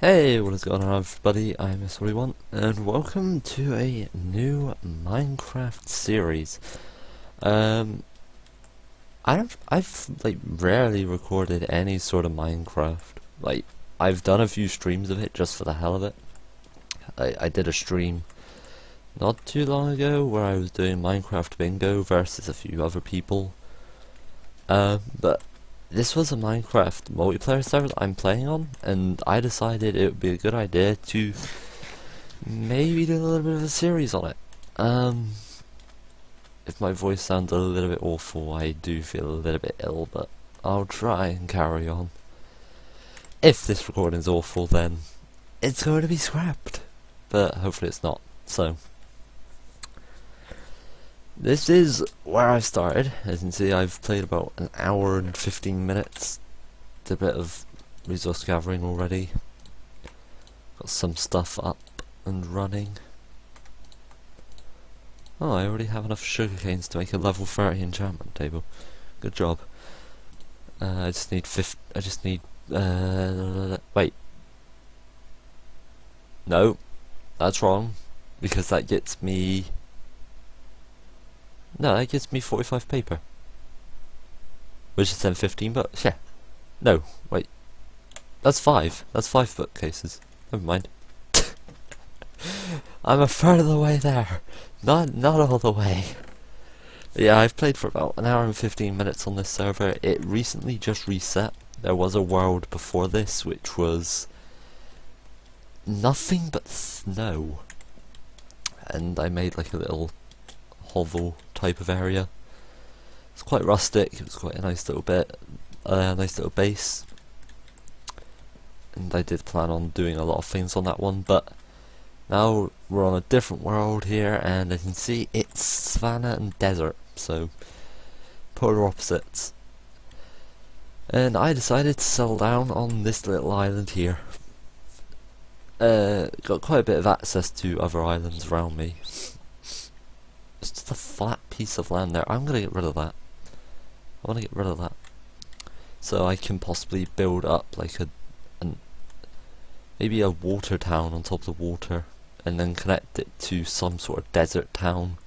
Hey, what is going on everybody, I'm Miss41 and welcome to a new Minecraft series. I've like rarely recorded any sort of Minecraft. Like, I've done a few streams of it just for the hell of it. I did a stream not too long ago where I was doing Minecraft bingo versus a few other people. But this was a Minecraft multiplayer server that I'm playing on, and I decided it would be a good idea to maybe do a little bit of a series on it. If my voice sounds a little bit awful, I do feel a little bit ill, but I'll try and carry on. If this recording is awful, then it's going to be scrapped, but hopefully it's not. So this is where I started. As you can see, I've played about an hour and 15 minutes. Did a bit of resource gathering already. Got some stuff up and running. Oh, I already have enough sugar canes to make a level 30 enchantment table. Good job. I just need wait. No, that's wrong, because that gets me... No, that gives me 45 paper. Which is then 15 bucks, yeah. No, wait. That's 5. That's 5 bookcases. Never mind. I'm a third of the way there. Not all the way. But yeah, I've played for about an hour and 15 minutes on this server. It recently just reset. There was a world before this which was nothing but snow. And I made like a little hovel type of area. It's quite rustic. It was quite a nice little bit, nice little base, and I did plan on doing a lot of things on that one. But now we're on a different world here, and as you can see, it's savanna and desert, so polar opposites. And I decided to settle down on this little island here. Got quite a bit of access to other islands around me. It's just a flat piece of land there. I'm gonna get rid of that. I want to get rid of that, so I can possibly build up like maybe a water town on top of the water, and then connect it to some sort of desert town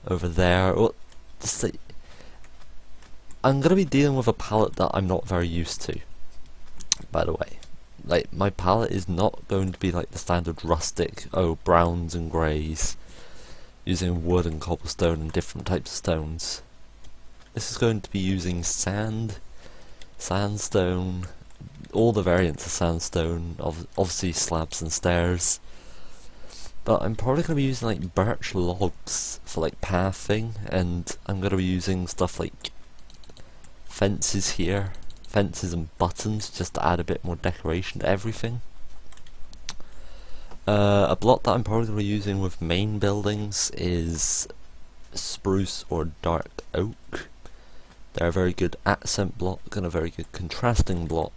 over there. Or just like, I'm gonna be dealing with a palette that I'm not very used to. By the way, like, my palette is not going to be like the standard rustic, browns and greys, using wood and cobblestone and different types of stones. This is going to be using sand, sandstone, all the variants of sandstone, obviously slabs and stairs. But I'm probably going to be using like birch logs for like pathing, and I'm going to be using stuff like fences here, fences and buttons, just to add a bit more decoration to everything. A block that I'm probably going to be using with main buildings is spruce or dark oak. They're a very good accent block and a very good contrasting block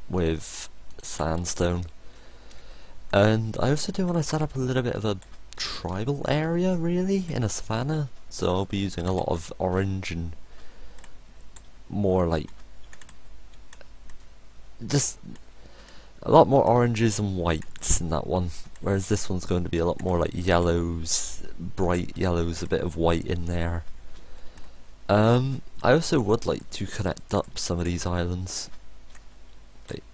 with sandstone. And I also do want to set up a little bit of a tribal area, really, in a savanna. So I'll be using a lot of orange and more like... just a lot more oranges and whites in that one, whereas this one's going to be a lot more like yellows, bright yellows, a bit of white in there. I also would like to connect up some of these islands.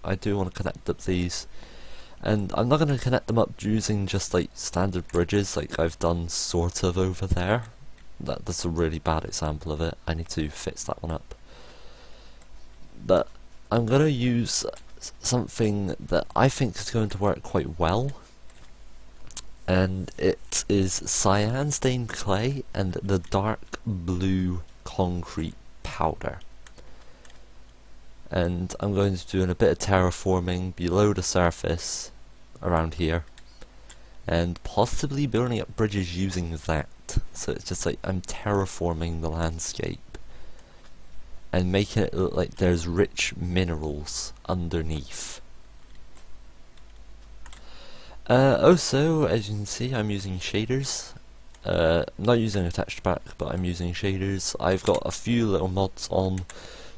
I do want to connect up these, and I'm not going to connect them up using just like standard bridges like I've done sort of over there. That's a really bad example of it. I need to fix that one up. But I'm going to use something that I think is going to work quite well, and it is cyan stained clay and the dark blue concrete powder. And I'm going to do a bit of terraforming below the surface around here, and possibly building up bridges using that. So it's just like I'm terraforming the landscape and making it look like there's rich minerals underneath. Also, as you can see, I'm using shaders. I'm not using a texture pack, but I'm using shaders. I've got a few little mods on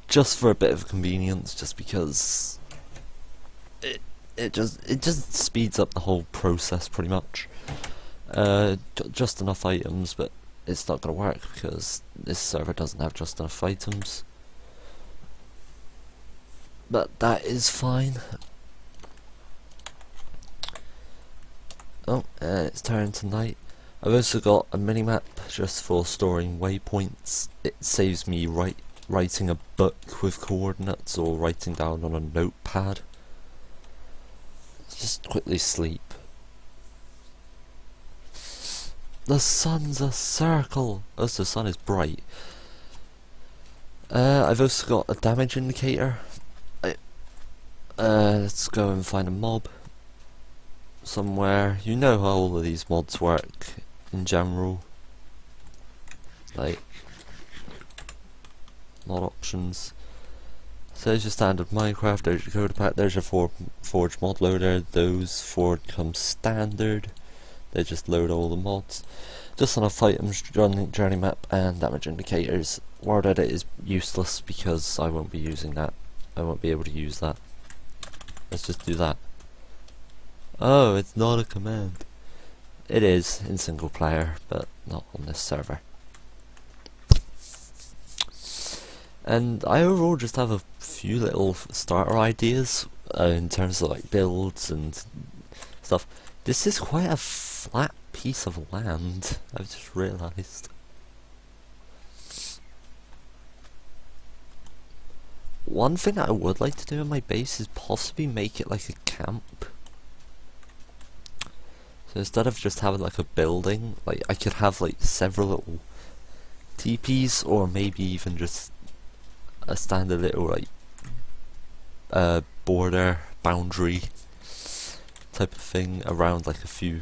just for a bit of convenience, just because it just speeds up the whole process pretty much. Just enough items, but it's not gonna work because this server doesn't have just enough items. But that is fine. Oh, and it's turned to night. I've also got a minimap just for storing waypoints. It saves me writing a book with coordinates or writing down on a notepad. Just quickly sleep. The sun's a circle! Oh, so the sun is bright. I've also got a damage indicator. Let's go and find a mob somewhere. You know how all of these mods work in general. Like mod options. So there's your standard Minecraft, there's your code pack, there's your Forge mod loader. Those four come standard. They just load all the mods. Just enough items, journey map, and damage indicators. Word edit is useless because I won't be using that. I won't be able to use that. Let's just do that. Oh, it's not a command. It is in single player, but not on this server. And I overall just have a few little starter ideas in terms of like builds and stuff. This is quite a flat piece of land, I've just realised. One thing that I would like to do in my base is possibly make it like a camp. So instead of just having like a building, like I could have like several little teepees, or maybe even just a standard little like border boundary type of thing around like a few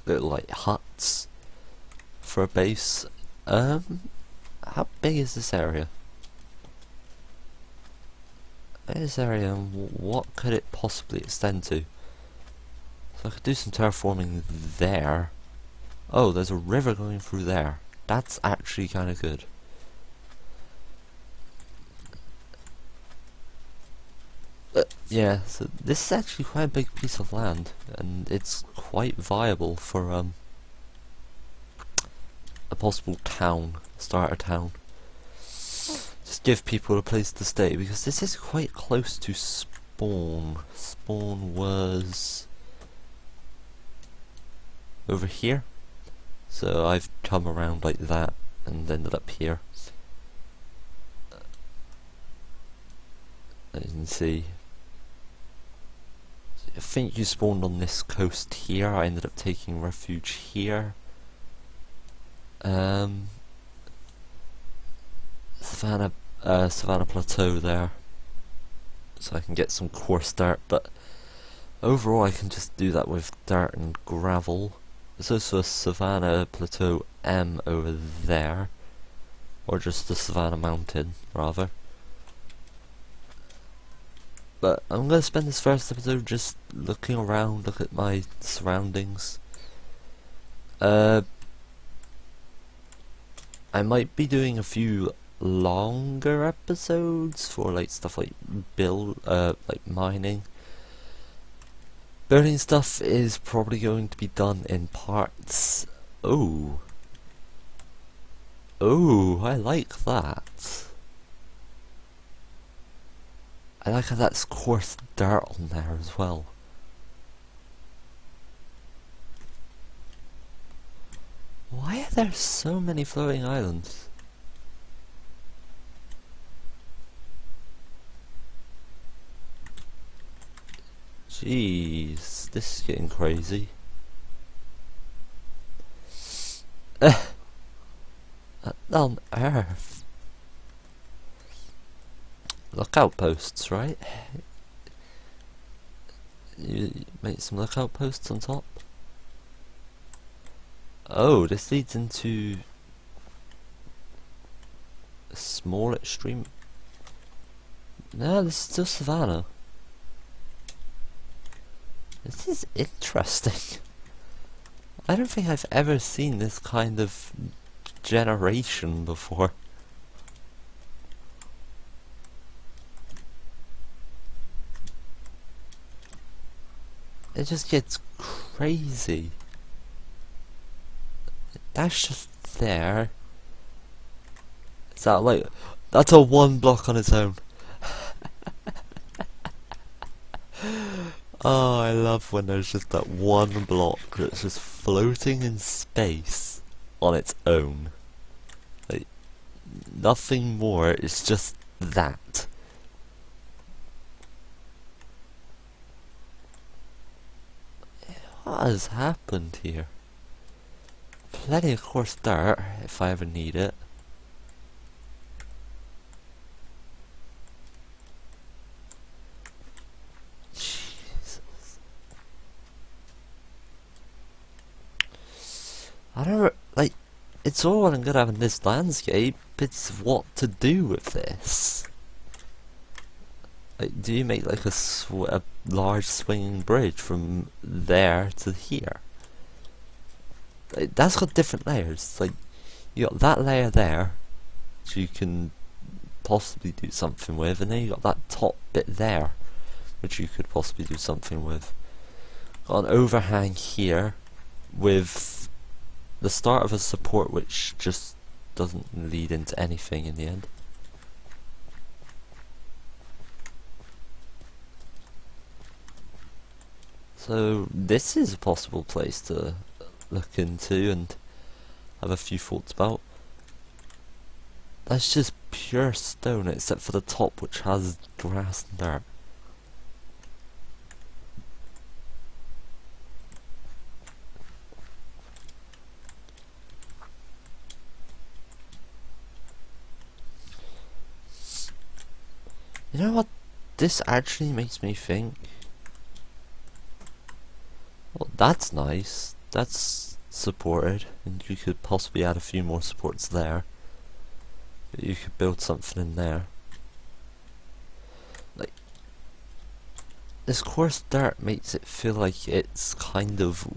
little like huts for a base. How big is this area? This area, what could it possibly extend to? So I could do some terraforming there. Oh, there's a river going through there. That's actually kind of good. Yeah, so this is actually quite a big piece of land, and it's quite viable for a possible town, starter town. Just give people a place to stay, because this is quite close to spawn. Spawn was over here, so I've come around like that and ended up here. As you can see, I think you spawned on this coast here. I ended up taking refuge here. Savannah Plateau there, so I can get some coarse dirt, but overall I can just do that with dirt and gravel. There's also a Savannah Plateau M over there, or just the Savannah Mountain rather. But I'm going to spend this first episode just looking around, look at my surroundings. I might be doing a few longer episodes for like stuff like like mining. Building stuff is probably going to be done in parts. Oh, I like that. I like how that's coarse dirt on there as well. Why are there so many floating islands? Jeez, this is getting crazy. On Earth. Lookout posts, right? You make some lookout posts on top. Oh, this leads into a small extreme. No, this is still Savannah. This is interesting. I don't think I've ever seen this kind of generation before. it just gets crazy. That's just there. Is that like, that's a one block on its own. Oh, I love when there's just that one block that's just floating in space on its own. Like, nothing more, it's just that. What has happened here? Plenty of coarse dirt, if I ever need it. I don't like. It's all well and good having this landscape. It's what to do with this. Like, do you make like a large swinging bridge from there to here? Like, that's got different layers. Like, you got that layer there, which you can possibly do something with, and then you got that top bit there, which you could possibly do something with. Got an overhang here with the start of a support which just doesn't lead into anything in the end. So this is a possible place to look into and have a few thoughts about. That's just pure stone except for the top which has grass and dirt. You know what this actually makes me think? Well, that's nice. That's supported, and you could possibly add a few more supports there. But you could build something in there. Like, this coarse dirt makes it feel like it's kind of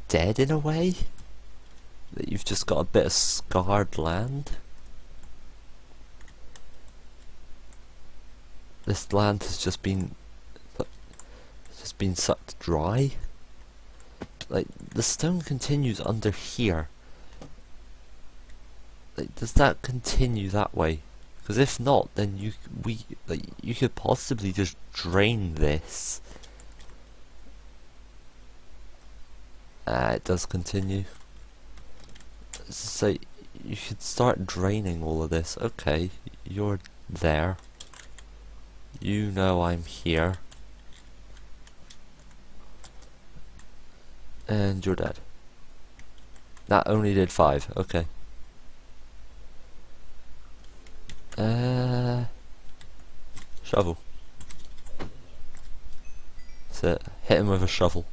dead in a way. That you've just got a bit of scarred land. This land has just been sucked dry. Like, the stone continues under here. Like, does that continue that way? Because if not, then you could possibly just drain this. It does continue. So you should start draining all of this. Okay, you're there. You know I'm here. And you're dead. That only did 5, okay. Shovel. That's it. Hit him with a shovel.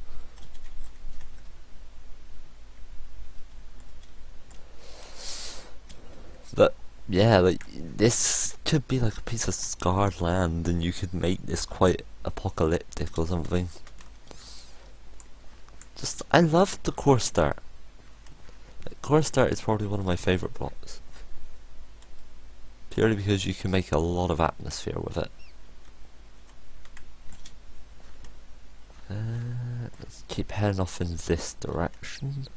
But yeah, like, this could be like a piece of scarred land, and you could make this quite apocalyptic or something. Just, I love the coarse dirt. Like, coarse dirt is probably one of my favourite blocks. Purely because you can make a lot of atmosphere with it. Let's keep heading off in this direction.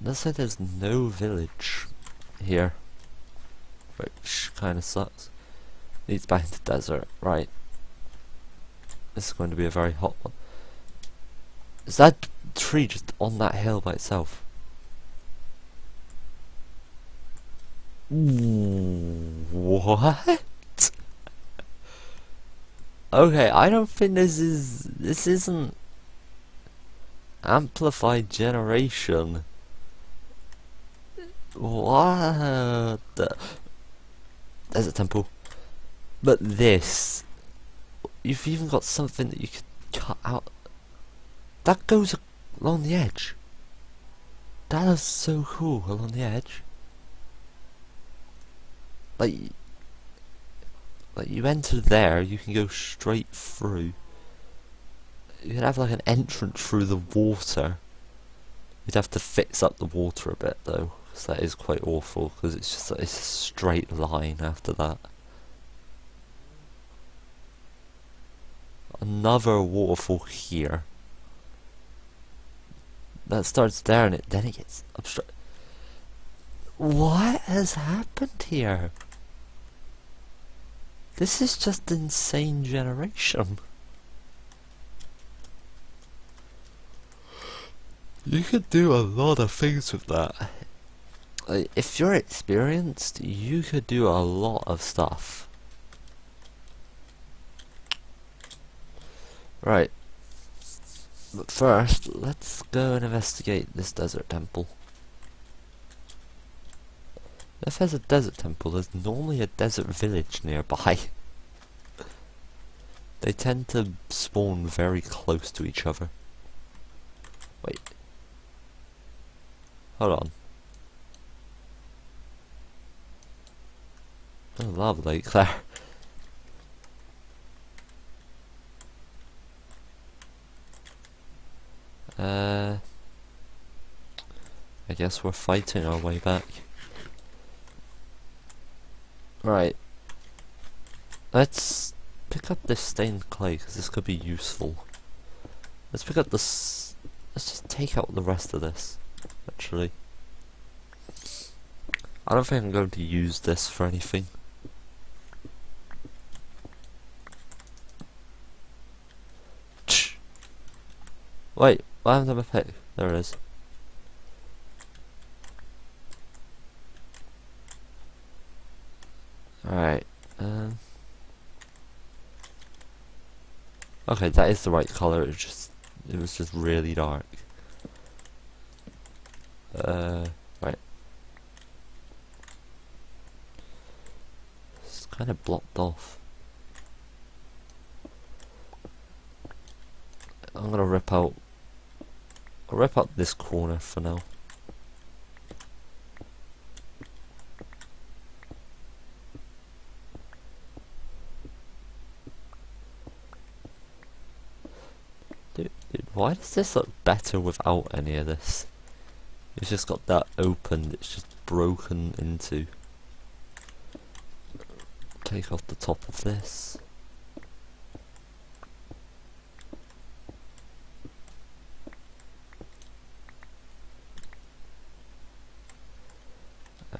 Looks like there's no village here, which kind of sucks. Leads back into desert, right. This is going to be a very hot one. Is that tree just on that hill by itself? What? Okay, I don't think this isn't amplified generation. What? There's a temple. But this, you've even got something that you could cut out. That goes along the edge. That is so cool along the edge. Like you enter there, you can go straight through. You could have like an entrance through the water. You'd have to fix up the water a bit though, because that is quite awful, because it's just like, it's a straight line after that. another waterfall here. That starts there and then it gets obstructed. What has happened here? This is just insane generation. You could do a lot of things with that. Like, if you're experienced, you could do a lot of stuff. Right. But first, let's go and investigate this desert temple. If there's a desert temple, there's normally a desert village nearby. They tend to spawn very close to each other. Wait. Hold on. Oh, lava lake there. I guess we're fighting our way back. Right. Let's pick up this stained clay, because this could be useful. Let's pick up this. Let's just take out the rest of this, actually. I don't think I'm going to use this for anything. Wait, why haven't I my pick? There it is. Alright, okay, that is the right colour, it was just really dark. Right. It's kind of blocked off. I'm gonna I'll rip out this corner for now. Dude, why does this look better without any of this? It's just got that open, it's just broken into. Take off the top of this.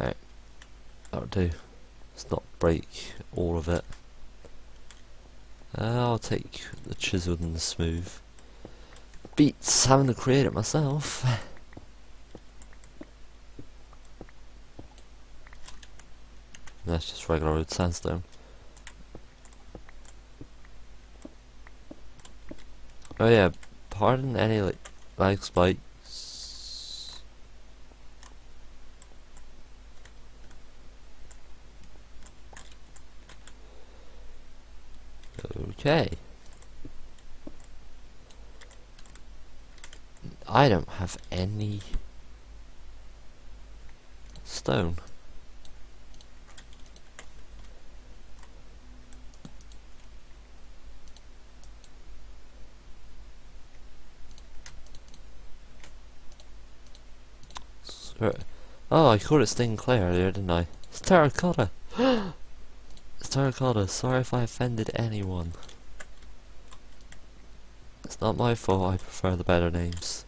Alright, that'll do. Let's not break all of it. I'll take the chiseled and the smooth. Beats having to create it myself. That's just regular old sandstone. Oh yeah, pardon any lag spikes. Okay. I don't have any stone. Oh, I called it stained clay earlier, didn't I? It's terracotta! It's terracotta, sorry if I offended anyone. It's not my fault, I prefer the better names.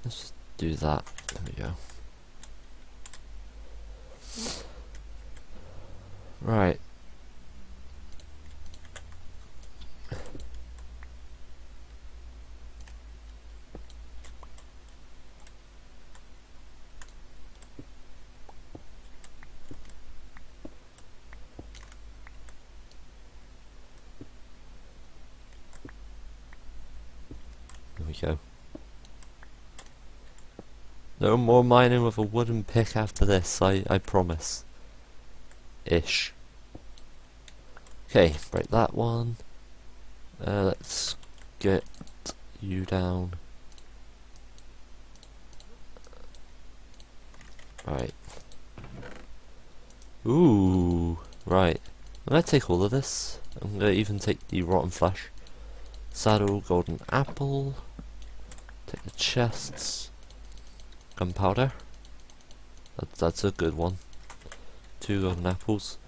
Let's just do that. There we go. Right. There we go. No more mining with a wooden pick after this, I promise. Ish. Okay, break that one. Let's get you down. Right. Ooh, right. I'm gonna take all of this. I'm gonna even take the rotten flesh. Saddle, golden apple. Take the chests. Gunpowder. That's a good one. 2 golden apples.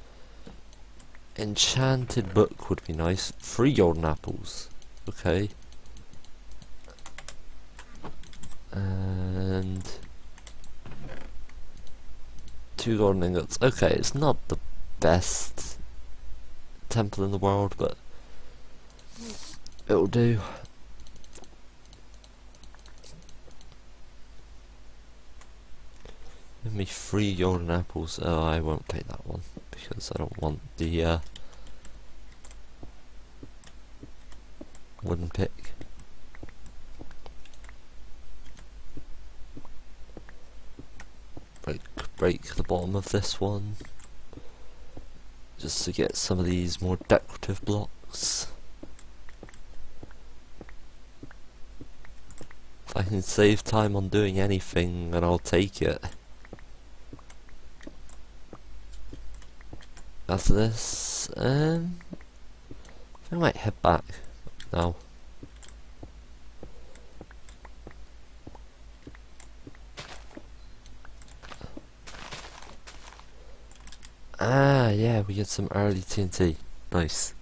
Enchanted book would be nice. 3 golden apples. Okay. And 2 golden ingots. Okay, it's not the best temple in the world, but it'll do. Give me 3 golden apples. Oh, I won't take that one because I don't want the wooden pick. Break the bottom of this one just to get some of these more decorative blocks. If I can save time on doing anything, then I'll take it. After this, I think I might head back now. Ah, yeah, we get some early TNT. Nice.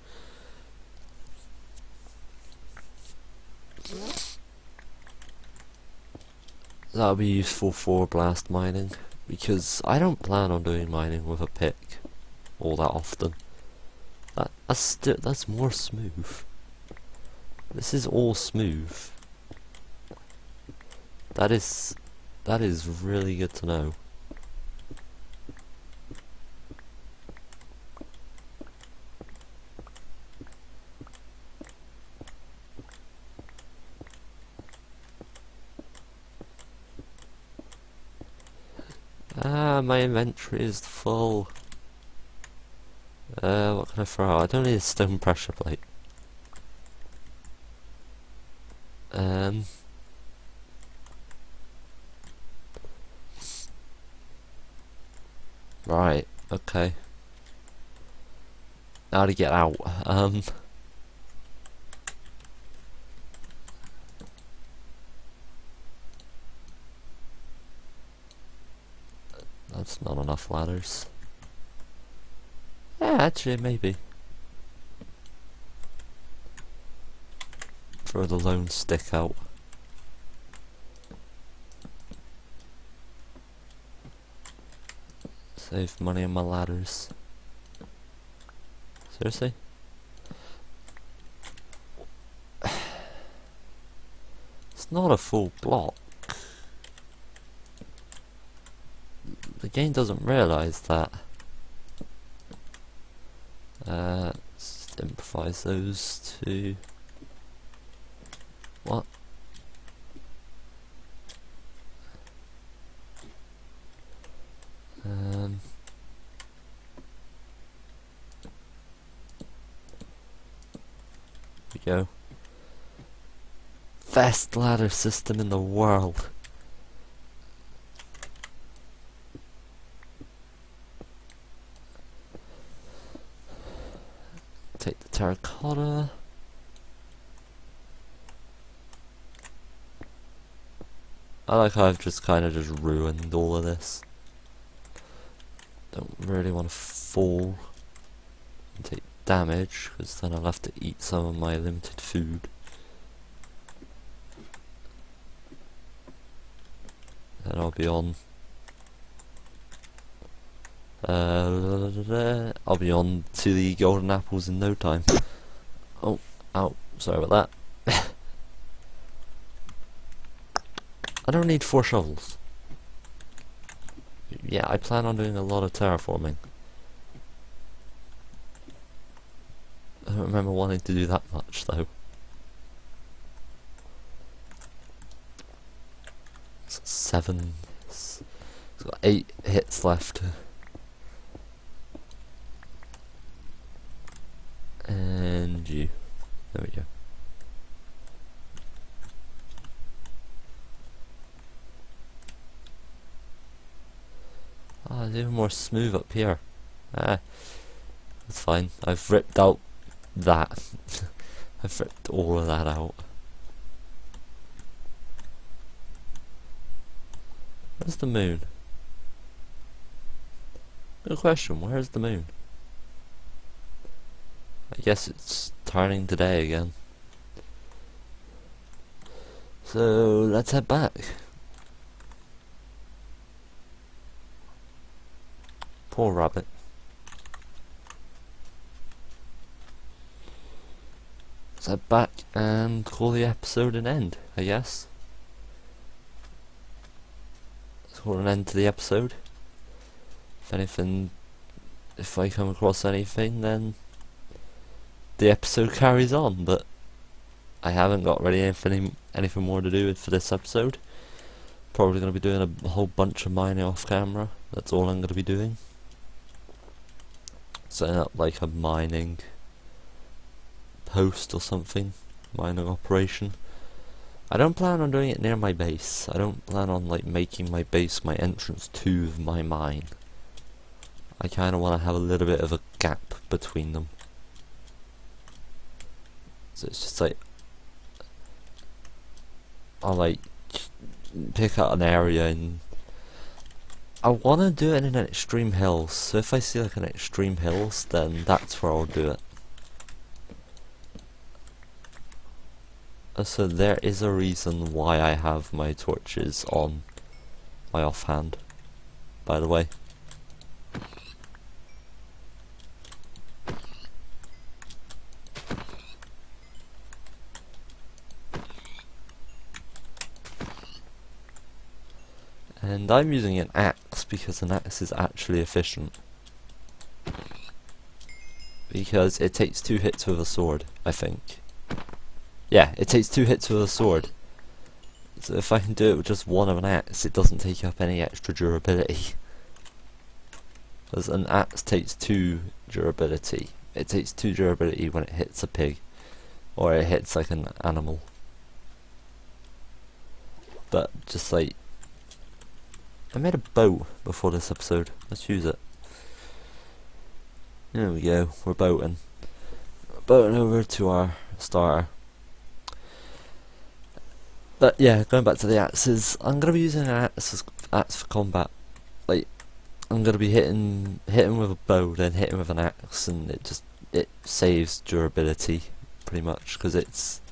That'll be useful for blast mining, because I don't plan on doing mining with a pick all that often. That's more smooth. This is all smooth. That is really good to know. Ah, my inventory is full. What can I throw out? I don't need a stone pressure plate. Right, okay. Now to get out. That's not enough ladders. Yeah, actually, maybe. Throw the lone stick out. Save money on my ladders. Seriously? It's not a full block. The game doesn't realise that. Let's improvise those two. What? Here we go. Best ladder system in the world. Take the terracotta. I like how I've just kind of ruined all of this. Don't really want to fall and take damage, because then I'll have to eat some of my limited food. And I'll be on. I'll be on to the golden apples in no time. Oh, ow, sorry about that. I don't need 4 shovels. Yeah, I plan on doing a lot of terraforming. I don't remember wanting to do that much though. It's got 7. It's got 8 hits left. And you. There we go. Ah, it's even more smooth up here. Ah, that's fine. I've ripped out that. I've ripped all of that out. Where's the moon? Good question, where's the moon? I guess it's turning today again. So let's head back. Poor rabbit. Let's head back and call the episode an end, I guess. Let's call an end to the episode. If I come across anything, then the episode carries on, but I haven't got really anything more to do for this episode. Probably going to be doing a whole bunch of mining off camera. That's all I'm going to be doing. Setting up like a mining post or something, mining operation. I don't plan on doing it near my base. I don't plan on like making my base my entrance to my mine. I kind of want to have a little bit of a gap between them. So it's just like I'll like pick out an area, and I want to do it in an extreme hills. So if I see like an extreme hills, then that's where I'll do it. So there is a reason why I have my torches on my offhand, by the way. And I'm using an axe because an axe is actually efficient. Because it takes 2 hits with a sword, I think. Yeah, it takes 2 hits with a sword. So if I can do it with just one of an axe, it doesn't take up any extra durability. Because an axe takes 2 durability. It takes 2 durability when it hits a pig. Or it hits like an animal. But just like, I made a boat before this episode. Let's use it. There we go, we're boating. Boating over to our starter. But yeah, going back to the axes, I'm gonna be using an axe for combat. Like, I'm gonna be hitting with a bow, then hitting with an axe, and it saves durability pretty much, because it's,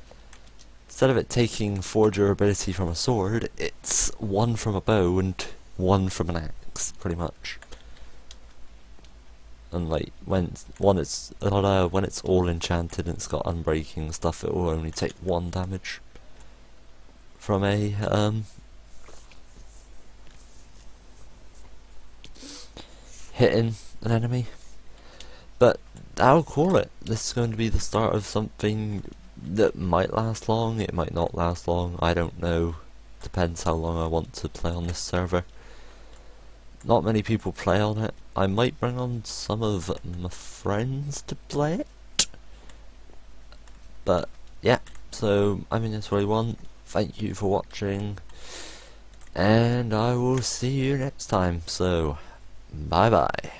instead of it taking 4 durability from a sword, it's 1 from a bow and 1 from an axe, pretty much. And like when it's all enchanted and it's got unbreaking and stuff, it will only take 1 damage from a hitting an enemy. But I'll call it. This is going to be the start of something that might last long, it might not last long, I don't know. Depends how long I want to play on this server. Not many people play on it. I might bring on some of my friends to play it. But yeah, so I'm in this one. Thank you for watching, and I will see you next time. So bye bye.